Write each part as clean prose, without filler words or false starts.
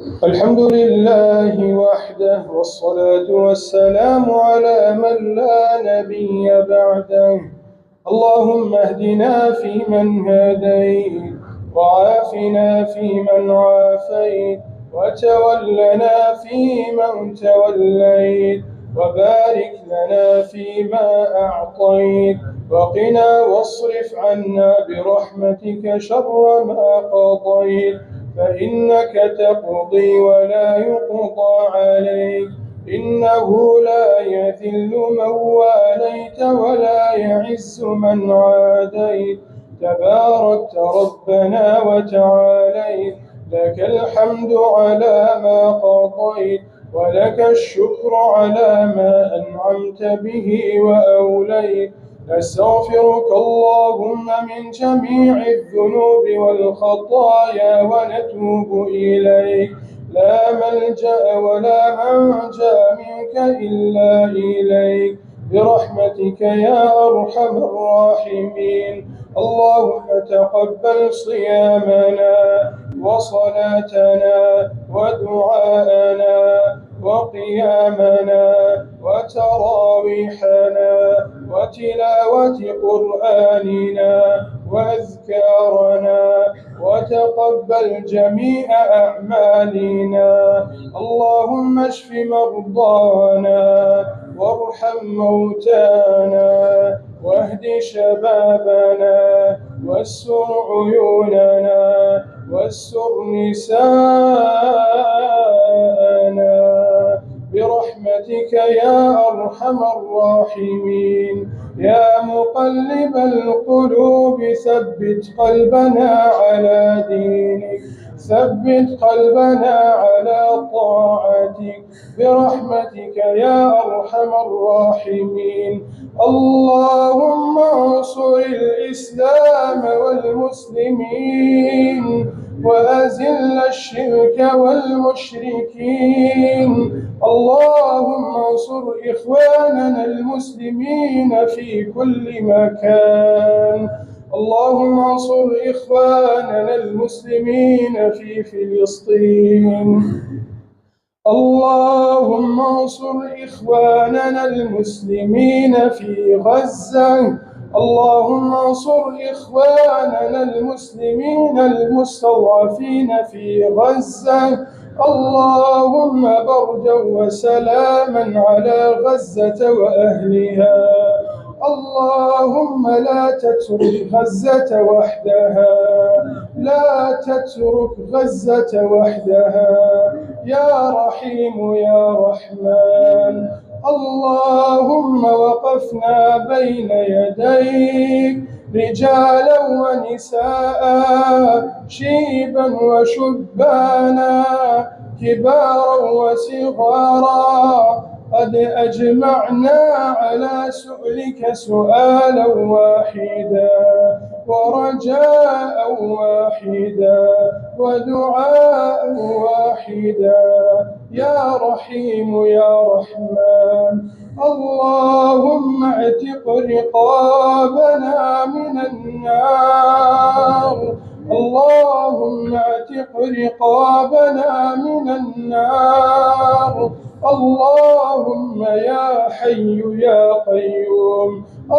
الحمد لله وحده، والصلاة والسلام على من لا نبي بعده. اللهم اهدنا فيمن هديت، وعافنا فيمن عافيت، وتولنا فيمن توليت، وبارك لنا فيما أعطيت، وقنا واصرف عنا برحمتك شر ما قضيت، فإنك تقضي ولا يقضى عليك، إنه لا يذل من واليت ولا يعز من عاديت، تباركت ربنا وتعاليت، لك الحمد على ما قضيت، ولك الشكر على ما أنعمت به وأوليت. نستغفرك اللهم من جميع الذنوب والخطايا ونتوب إليك، لا ملجأ ولا منجا منك إلا إليك، برحمتك يا أرحم الراحمين. اللهم تقبل صيامنا وصلاتنا ودعاءنا وقيامنا وتراويحنا وتلاوة قرآننا وأذكارنا، وتقبل جميع أعمالنا. اللهم اشف مرضانا وارحم موتانا، واهد شبابنا، واستر عيوننا، واستر نساءنا، برحمتك يا أرحم الراحمين. يا مقلب القلوب ثبت قلبنا على دينك، ثبت قلبنا على طاعتك، برحمتك يا أرحم الراحمين. اللهم انصر الإسلام والمسلمين، وأذل الشرك والمشركين. اللهم انصر إخواننا المسلمين في كل مكان. اللهم انصر إخواننا المسلمين في فلسطين. اللهم انصر إخواننا المسلمين في غزة. اللهم انصر إخواننا المسلمين المستضعفين في غزة. اللهم بردا وسلاما على غزة وأهلها. اللهم لا تترك غزة وحدها، لا تترك غزة وحدها، يا رحيم يا رحمن. اللهم وقفنا بين يديك رجالا ونساء، شيبا وشبانا، كبارا وصغارا، قد أجمعنا على سؤلك سؤالا واحدا، ورجاء واحدا، ودعاء واحدا، يا رحيم يا رحمن. اللهم اعتق رقابنا من النار. اللهم اعتق رقابنا من النار. اللهم يا حي يا قيوم،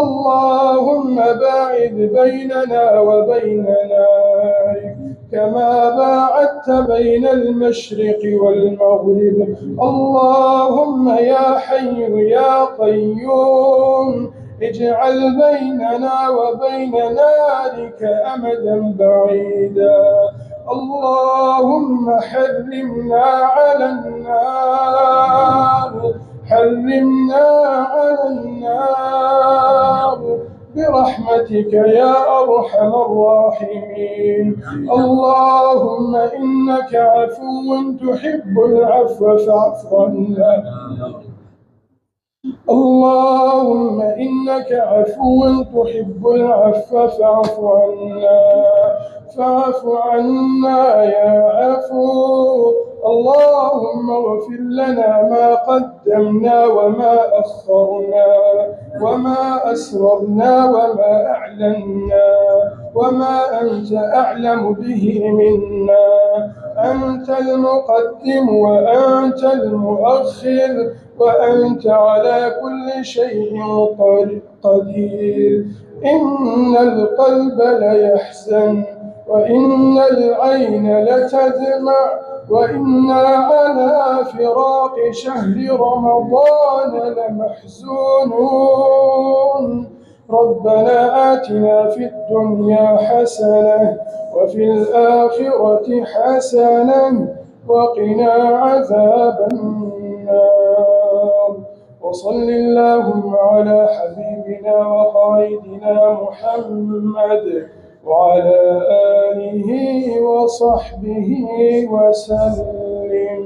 اللهم باعد بيننا وبين نارك كما باعدت بين المشرق والمغرب. اللهم يا حي يا قيوم، اجعل بيننا وبين نارك أمدا بعيدا. اللهم حرمنا على النار، حرمنا على النار، برحمتك يا أرحم الراحمين. اللهم إنك عفو تحب العفو فاعف عنا. اللهم إنك عفو تحب العفو فاعف عنا، فاعف عنا يا عفو. اللهم اغفر لنا ما قدمنا وما أخرنا، وما أسررنا وما أعلنا، وما أنت أعلم به منا. أنت المقدم وأنت المؤخر وأنت على كل شيء قدير. إن القلب ليحزن وإن العين لتدمع وإنا على فراق شهر رمضان لمحزونون. ربنا آتنا في الدنيا حسنة وفي الآخرة حسنة وقنا عذاب النار. وصل اللهم على حبيبنا وقائدنا محمد وعلى آله وصحبه وسلم.